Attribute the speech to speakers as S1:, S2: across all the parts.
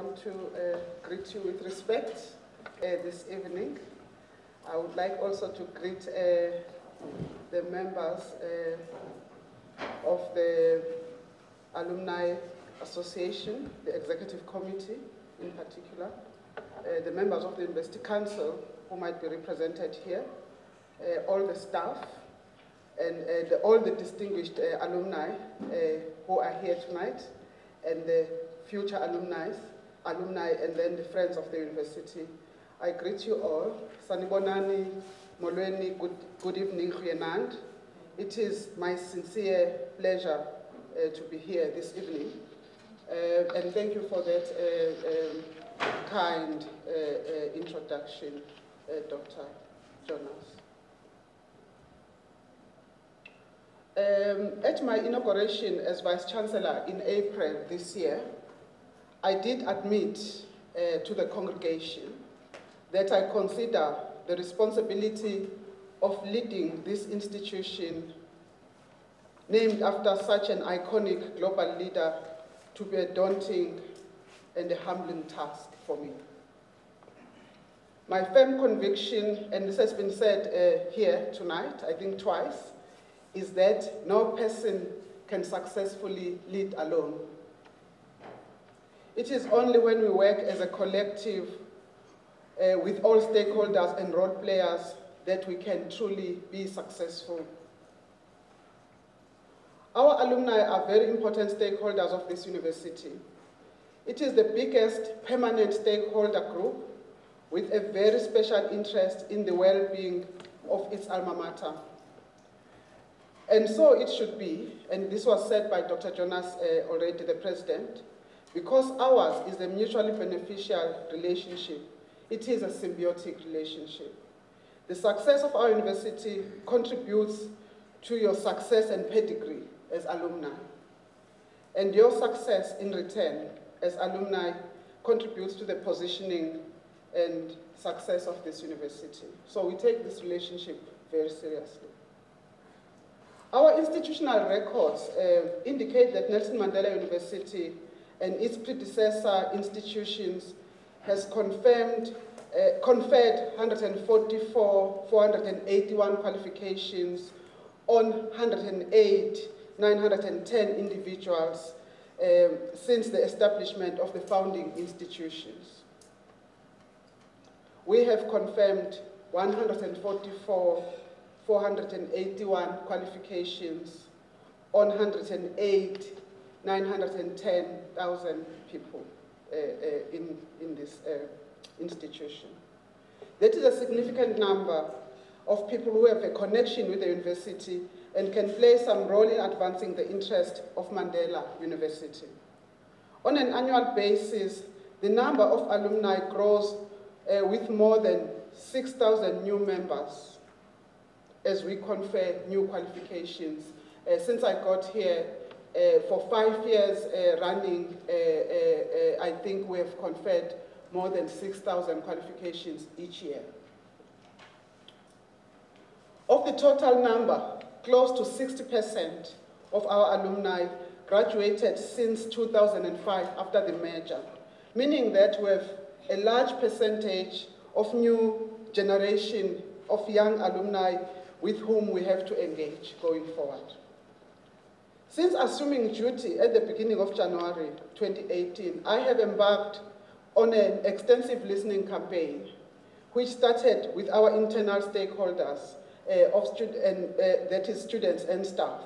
S1: want to greet you with respect this evening. I would like also to greet the members of the Alumni Association, the Executive Committee in particular, the members of the University Council who might be represented here, all the staff, and all the distinguished alumni who are here tonight, and the future alumni, and then the friends of the university. I greet you all. Sanibonani, Molweni, good evening, Huyenand. It is my sincere pleasure to be here this evening. And thank you for that kind introduction, Dr. Jonas. At my inauguration as Vice-Chancellor in April this year, I did admit to the congregation that I consider the responsibility of leading this institution named after such an iconic global leader to be a daunting and a humbling task for me. My firm conviction, and this has been said here tonight, I think twice, is that no person can successfully lead alone. It is only when we work as a collective with all stakeholders and role players that we can truly be successful. Our alumni are very important stakeholders of this university. It is the biggest permanent stakeholder group with a very special interest in the well-being of its alma mater. And so it should be, and this was said by Dr. Jonas already, the president, because ours is a mutually beneficial relationship. It is a symbiotic relationship. The success of our university contributes to your success and pedigree as alumni. And your success in return as alumni contributes to the positioning and success of this university. So we take this relationship very seriously. Our institutional records indicate that Nelson Mandela University and its predecessor institutions has conferred 144,481 qualifications on 108,910 individuals since the establishment of the founding institutions. We have confirmed 144,481 qualifications on 108,910,000 people in this institution. That is a significant number of people who have a connection with the university and can play some role in advancing the interest of Mandela University. On an annual basis, the number of alumni grows with more than 6,000 new members as we confer new qualifications. Since I got here, for 5 years running, I think we have conferred more than 6,000 qualifications each year. Of the total number, close to 60% of our alumni graduated since 2005 after the merger, meaning that we have a large percentage of new generation of young alumni with whom we have to engage going forward. Since assuming duty at the beginning of January 2018, I have embarked on an extensive listening campaign, which started with our internal stakeholders, that is students and staff.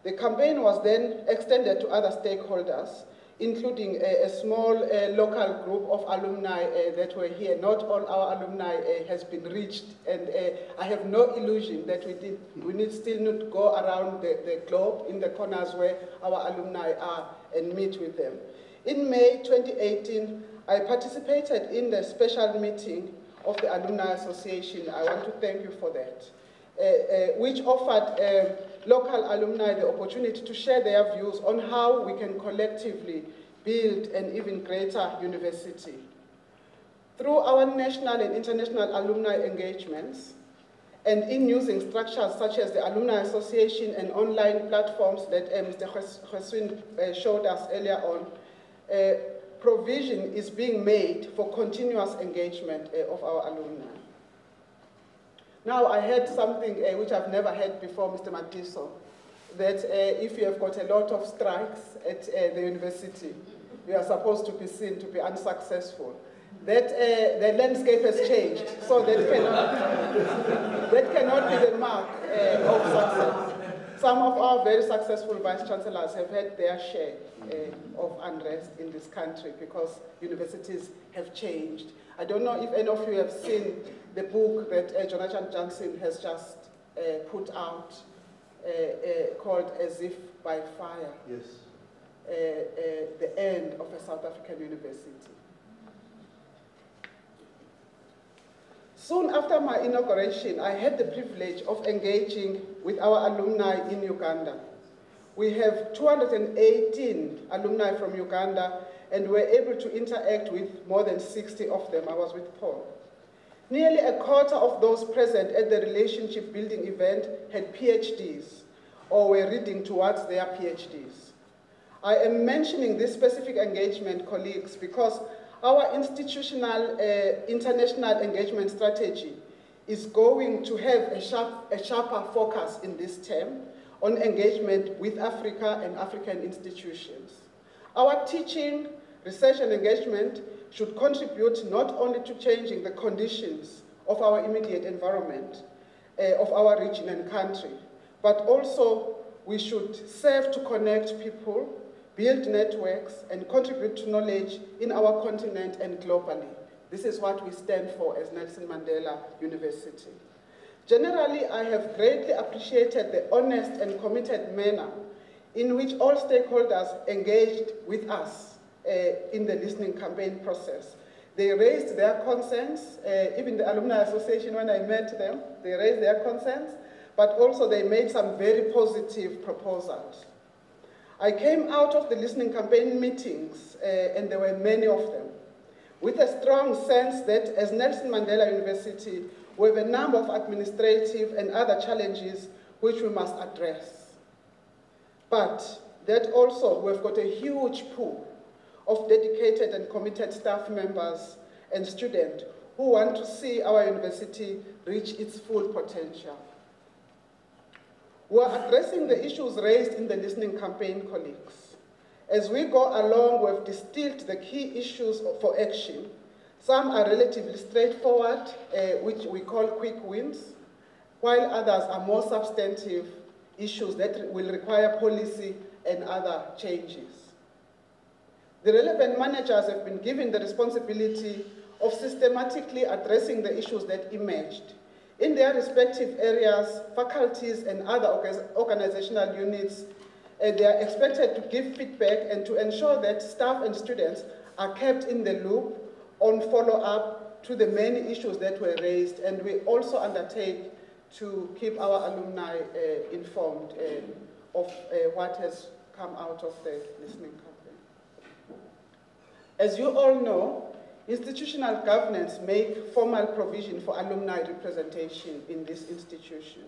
S1: The campaign was then extended to other stakeholders, including a small local group of alumni that were here. Not all our alumni has been reached, and I have no illusion that we still need to go around the globe in the corners where our alumni are and meet with them. In May 2018, I participated in the special meeting of the Alumni Association. I want to thank you for that, which offered local alumni the opportunity to share their views on how we can collectively build an even greater university. Through our national and international alumni engagements, and in using structures such as the Alumni Association and online platforms that Mr. Khweswin showed us earlier on, provision is being made for continuous engagement of our alumni. Now, I heard something which I've never heard before, Mr. Matiso, that if you have got a lot of strikes at the university, you are supposed to be seen to be unsuccessful. That the landscape has changed, so that cannot be the mark of success. Some of our very successful vice-chancellors have had their share of unrest in this country because universities have changed. I don't know if any of you have seen the book that Jonathan Johnson has just put out called As If by Fire.
S2: Yes.
S1: The end of a South African university. Soon after my inauguration, I had the privilege of engaging with our alumni in Uganda. We have 218 alumni from Uganda, and were able to interact with more than 60 of them. I was with Paul. Nearly a quarter of those present at the relationship building event had PhDs or were reading towards their PhDs. I am mentioning this specific engagement, colleagues, because our institutional international engagement strategy is going to have a sharper focus in this term on engagement with Africa and African institutions. Our teaching, research and engagement should contribute not only to changing the conditions of our immediate environment, of our region and country, but also we should serve to connect people, build networks, and contribute to knowledge in our continent and globally. This is what we stand for as Nelson Mandela University. Generally, I have greatly appreciated the honest and committed manner in which all stakeholders engaged with us in the listening campaign process. They raised their concerns, even the Alumni Association, when I met them, they raised their concerns, but also they made some very positive proposals. I came out of the listening campaign meetings, and there were many of them, with a strong sense that as Nelson Mandela University, we have a number of administrative and other challenges which we must address. But that also we've got a huge pool of dedicated and committed staff members and students who want to see our university reach its full potential. We are addressing the issues raised in the listening campaign, colleagues. As we go along, we've distilled the key issues for action. Some are relatively straightforward, which we call quick wins, while others are more substantive issues that will require policy and other changes. The relevant managers have been given the responsibility of systematically addressing the issues that emerged. In their respective areas, faculties and other organizational units, they are expected to give feedback and to ensure that staff and students are kept in the loop on follow-up to the many issues that were raised, and we also undertake to keep our alumni informed of what has come out of the listening campaign. As you all know, institutional governance make formal provision for alumni representation in this institution.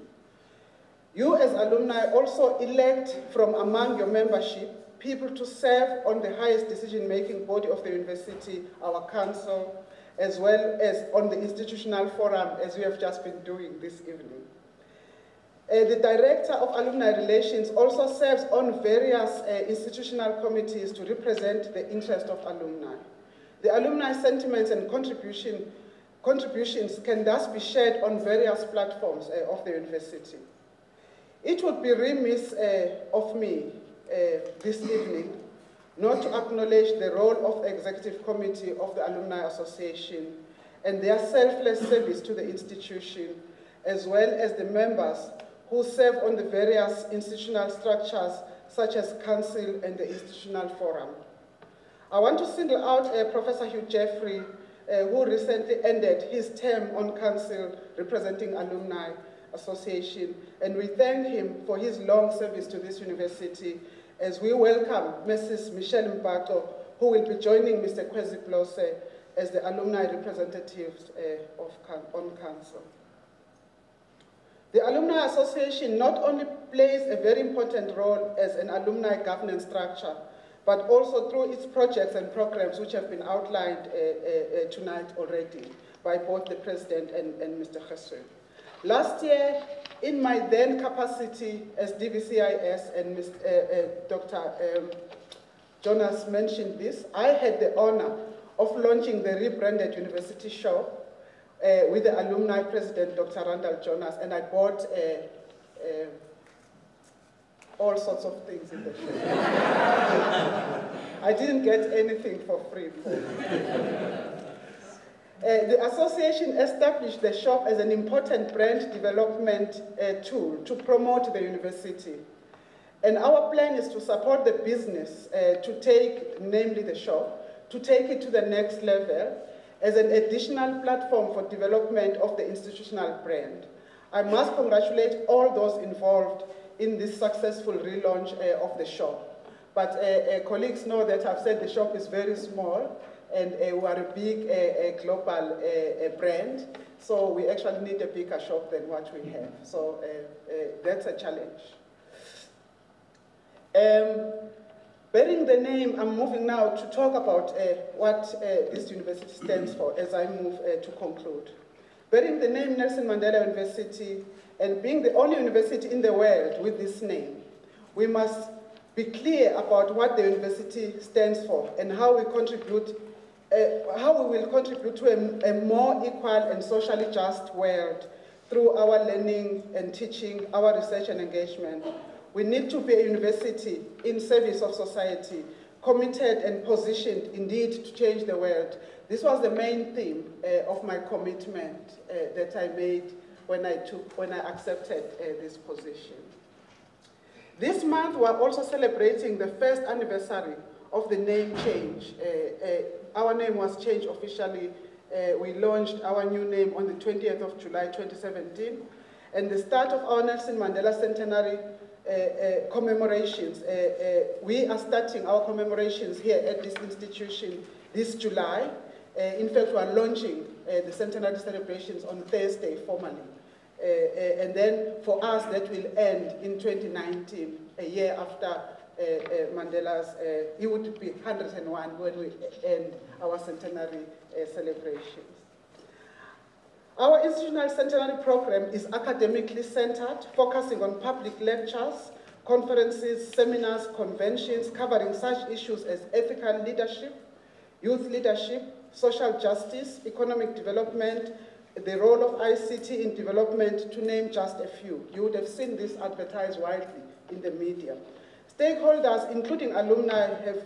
S1: You as alumni also elect from among your membership people to serve on the highest decision-making body of the university, our council, as well as on the institutional forum, as we have just been doing this evening. The Director of Alumni Relations also serves on various institutional committees to represent the interest of alumni. The alumni sentiments and contributions can thus be shared on various platforms of the university. It would be remiss of me this evening not to acknowledge the role of the Executive Committee of the Alumni Association and their selfless service to the institution, as well as the members who serve on the various institutional structures such as Council and the Institutional Forum. I want to single out Professor Hugh Jeffrey, who recently ended his term on Council representing Alumni Association, and we thank him for his long service to this university as we welcome Mrs. Michelle Mbato, who will be joining Mr. Kwezi Blose as the alumni representatives on Council. The Alumni Association not only plays a very important role as an alumni governance structure, but also through its projects and programs which have been outlined tonight already by both the President and Mr. Kheswe. Last year, in my then capacity as DVCIS, and Dr. Jonas mentioned this, I had the honor of launching the rebranded university show with the alumni president, Dr. Randall Jonas, and I bought all sorts of things in the show. I didn't get anything for free. The association established the shop as an important brand development tool to promote the university. And our plan is to support the business to take, namely the shop, to take it to the next level as an additional platform for development of the institutional brand. I must congratulate all those involved in this successful relaunch of the shop. But colleagues know that I've said the shop is very small, and we are a big global brand, so we actually need a bigger shop than what we have. So that's a challenge. Bearing the name, I'm moving now to talk about what this university stands for as I move to conclude. Bearing the name Nelson Mandela University and being the only university in the world with this name, we must be clear about what the university stands for and how we contribute, how we will contribute to a more equal and socially just world through our learning and teaching, our research and engagement. We need to be a university in service of society, committed and positioned indeed to change the world. This was the main theme of my commitment that I made when I accepted this position. This month we're also celebrating the first anniversary of the name change. Our name was changed officially. We launched our new name on the 20th of July 2017, and the start of our Nelson Mandela Centenary commemorations. We are starting our commemorations here at this institution this July. In fact, we are launching the centenary celebrations on Thursday formally. And then for us, that will end in 2019, a year after Mandela's, he would be 101 when we end our centenary celebrations. Our institutional centenary program is academically centered, focusing on public lectures, conferences, seminars, conventions, covering such issues as ethical leadership, youth leadership, social justice, economic development, the role of ICT in development, to name just a few. You would have seen this advertised widely in the media. Stakeholders, including alumni, have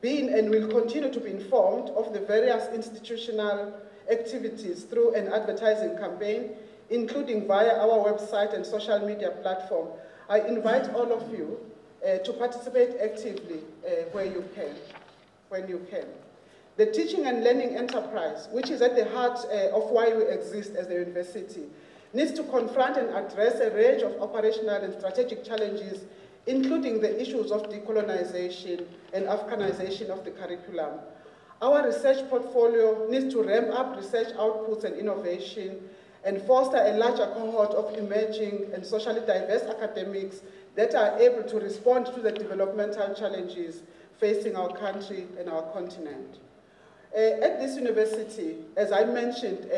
S1: been and will continue to be informed of the various institutional activities through an advertising campaign, including via our website and social media platform. I invite all of you to participate actively where you can, when you can. The teaching and learning enterprise, which is at the heart of why we exist as a university, needs to confront and address a range of operational and strategic challenges, including the issues of decolonization and Africanization of the curriculum. Our research portfolio needs to ramp up research outputs and innovation and foster a larger cohort of emerging and socially diverse academics that are able to respond to the developmental challenges facing our country and our continent. At this university, as I mentioned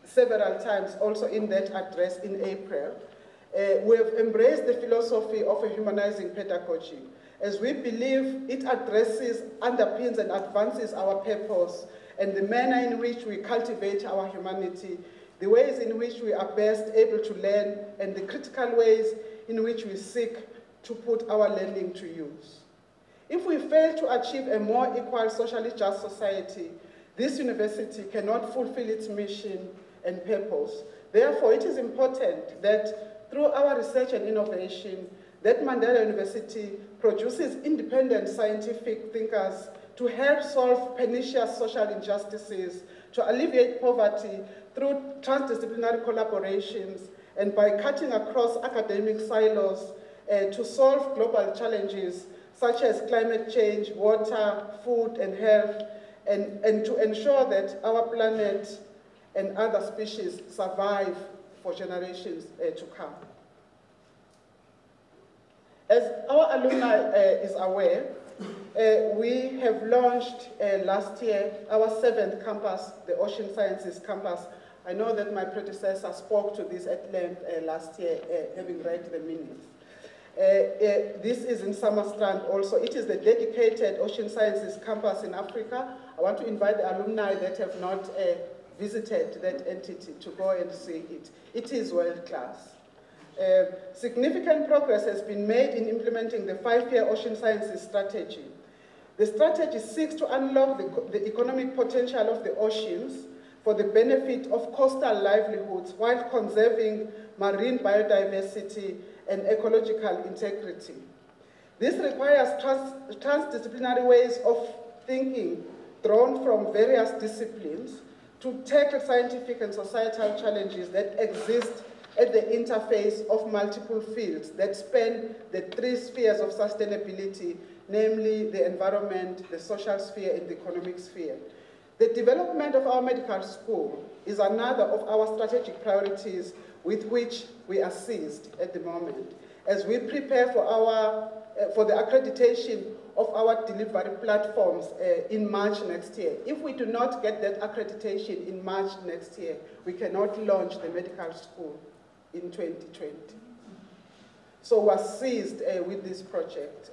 S1: several times also in that address in April, we have embraced the philosophy of a humanizing pedagogy, as we believe it addresses, underpins and advances our purpose and the manner in which we cultivate our humanity, the ways in which we are best able to learn, and the critical ways in which we seek to put our learning to use. If we fail to achieve a more equal, socially just society, this university cannot fulfill its mission and purpose. Therefore, it is important that through our research and innovation, that Mandela University produces independent scientific thinkers to help solve pernicious social injustices, to alleviate poverty through transdisciplinary collaborations, and by cutting across academic silos to solve global challenges such as climate change, water, food, and health, and to ensure that our planet and other species survive for generations to come. As our alumni is aware, we have launched last year our 7th campus, the Ocean Sciences Campus. I know that my predecessor spoke to this at length last year, having read the minutes. This is in Summerstrand also. It is the dedicated Ocean Sciences Campus in Africa. I want to invite the alumni that have not visited that entity to go and see it. It is world class. Significant progress has been made in implementing the 5-year Ocean Sciences Strategy. The strategy seeks to unlock the economic potential of the oceans for the benefit of coastal livelihoods while conserving marine biodiversity and ecological integrity. This requires transdisciplinary ways of thinking drawn from various disciplines to tackle scientific and societal challenges that exist at the interface of multiple fields that span the 3 spheres of sustainability, namely the environment, the social sphere, and the economic sphere. The development of our medical school is another of our strategic priorities with which we are seized at the moment as we prepare for the accreditation of our delivery platforms in March next year. If we do not get that accreditation in March next year, we cannot launch the medical school in 2020. So we're seized with this project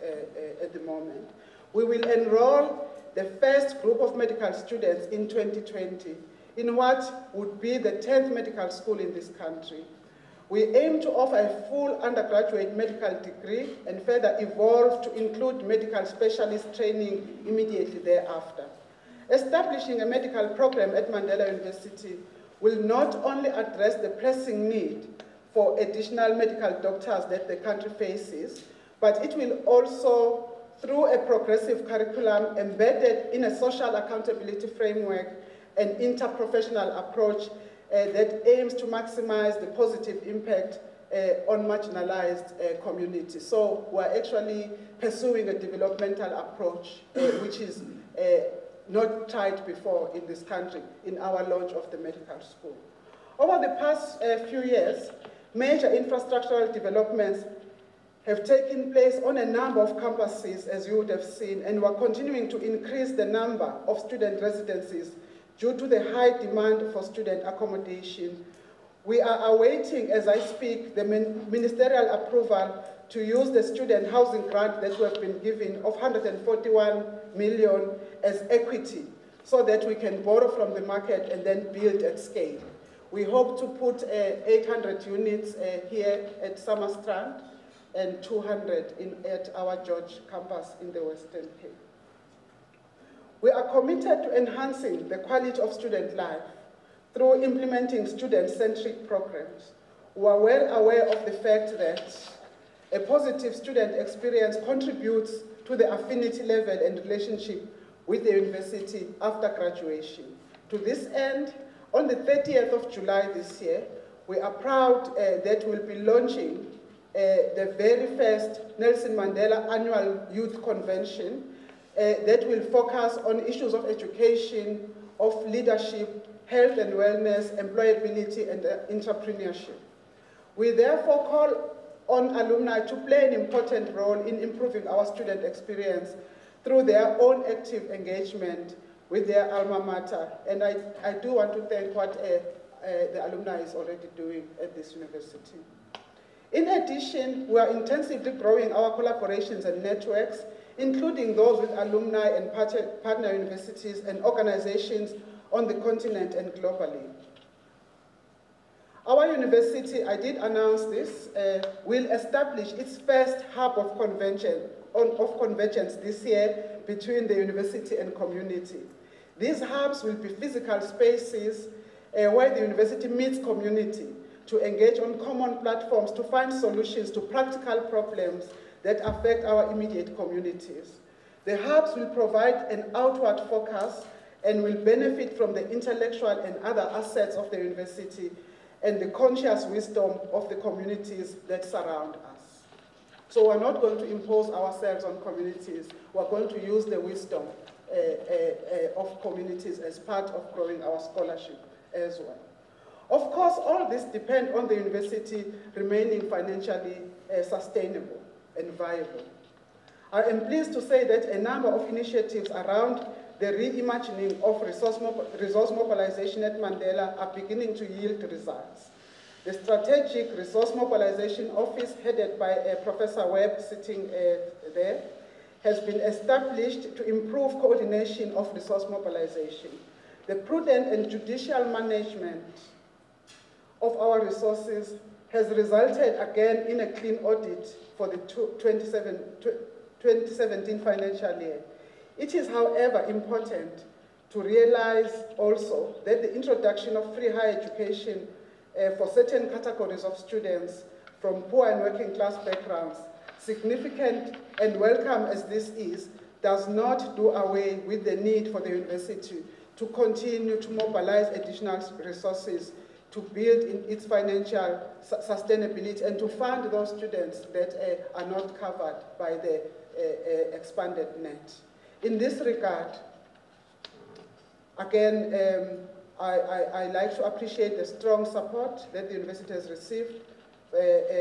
S1: at the moment. We will enroll the first group of medical students in 2020 in what would be the 10th medical school in this country. We aim to offer a full undergraduate medical degree and further evolve to include medical specialist training immediately thereafter. Establishing a medical program at Mandela University will not only address the pressing need for additional medical doctors that the country faces, but it will also, through a progressive curriculum embedded in a social accountability framework and interprofessional approach that aims to maximize the positive impact on marginalized communities. So we're actually pursuing a developmental approach which is not tried before in this country in our launch of the medical school. Over the past few years, major infrastructural developments have taken place on a number of campuses, as you would have seen, and we're continuing to increase the number of student residencies due to the high demand for student accommodation. We are awaiting, as I speak, the ministerial approval to use the student housing grant that we have been given of 141 million as equity so that we can borrow from the market and then build at scale. We hope to put 800 units here at Summerstrand and 200 at our George campus in the Western Cape. We are committed to enhancing the quality of student life through implementing student-centric programs. We are well aware of the fact that a positive student experience contributes to the affinity level and relationship with the university after graduation. To this end, on the 30th of July this year, we are proud that we'll be launching the very first Nelson Mandela Annual Youth Convention that will focus on issues of education, of leadership, health and wellness, employability, and entrepreneurship. We therefore call on alumni to play an important role in improving our student experience through their own active engagement with their alma mater. And I do want to thank what the alumni is already doing at this university. In addition, we are intensively growing our collaborations and networks, including those with alumni and partner universities and organizations on the continent and globally. Our university, I did announce this, will establish its first hub of convergence this year between the university and community. These hubs will be physical spaces where the university meets community to engage on common platforms to find solutions to practical problems that affect our immediate communities. The hubs will provide an outward focus and will benefit from the intellectual and other assets of the university and the conscious wisdom of the communities that surround us. So we're not going to impose ourselves on communities. We're going to use the wisdom of communities as part of growing our scholarship as well. Of course, all this depends on the university remaining financially sustainable. and viable. I am pleased to say that a number of initiatives around the reimagining of resource mobilization at Mandela are beginning to yield results. The Strategic Resource Mobilization Office, headed by Professor Webb, sitting there, has been established to improve coordination of resource mobilization. The prudent and judicial management of our resources has resulted again in a clean audit for the 2017 financial year. It is, however, important to realize also that the introduction of free higher education for certain categories of students from poor and working class backgrounds, significant and welcome as this is, does not do away with the need for the university to continue to mobilize additional resources to build in its financial sustainability and to fund those students that are not covered by the expanded net. In this regard, again, I like to appreciate the strong support that the university has received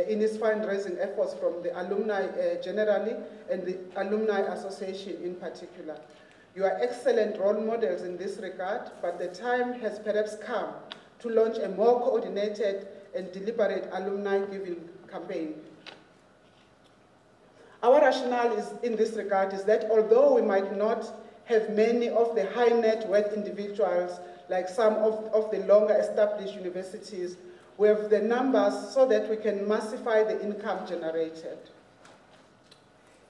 S1: in its fundraising efforts from the alumni generally and the Alumni Association in particular. You are excellent role models in this regard, but the time has perhaps come to launch a more coordinated and deliberate alumni giving campaign. Our rationale in this regard is that although we might not have many of the high net worth individuals like some of the longer established universities, we have the numbers so that we can massify the income generated.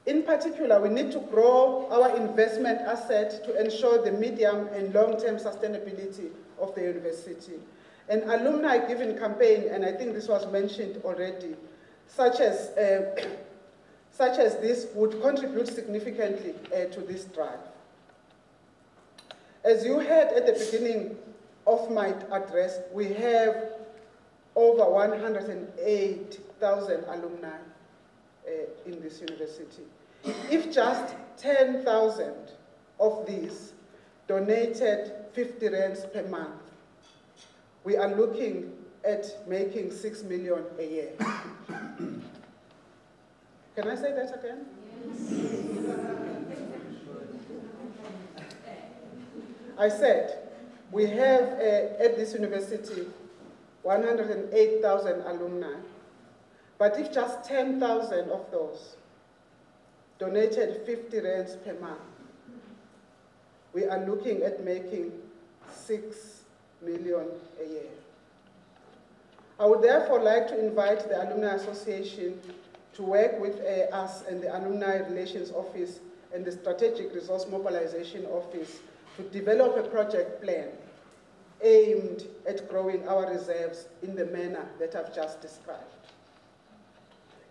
S1: In particular, we need to grow our investment asset to ensure the medium and long-term sustainability of the university. An alumni giving campaign, and I think this was mentioned already, such as this would contribute significantly to this drive. As you heard at the beginning of my address, we have over 108,000 alumni in this university. If just 10,000 of these donated 50 rands per month, we are looking at making 6 million a year. Can I say that again? Yes. I said, we have at this university 108,000 alumni, but if just 10,000 of those donated 50 rands per month, we are looking at making 6 million a year. I would therefore like to invite the Alumni Association to work with us and the Alumni Relations Office and the Strategic Resource Mobilization Office to develop a project plan aimed at growing our reserves in the manner that I've just described.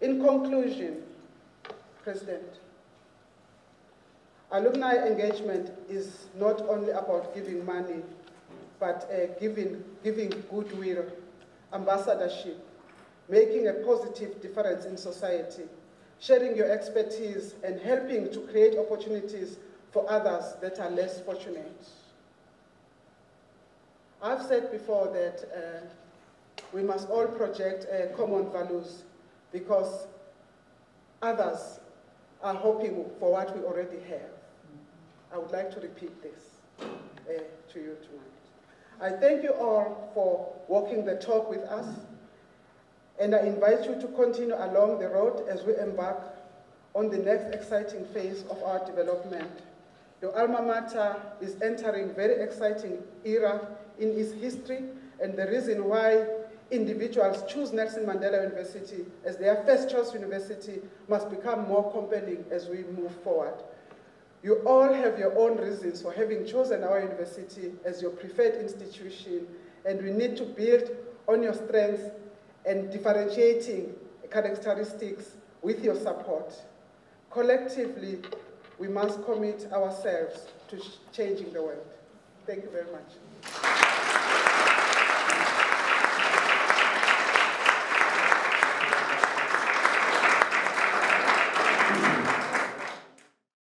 S1: In conclusion, President, alumni engagement is not only about giving money, but giving goodwill, ambassadorship, making a positive difference in society, sharing your expertise, and helping to create opportunities for others that are less fortunate. I've said before that we must all project common values because others are hoping for what we already have. I would like to repeat this to you tonight. I thank you all for walking the talk with us, and I invite you to continue along the road as we embark on the next exciting phase of our development. Your alma mater is entering a very exciting era in its history, and the reason why individuals choose Nelson Mandela University as their first choice university must become more compelling as we move forward. You all have your own reasons for having chosen our university as your preferred institution, and we need to build on your strengths and differentiating characteristics with your support. Collectively, we must commit ourselves to changing the world. Thank you very much.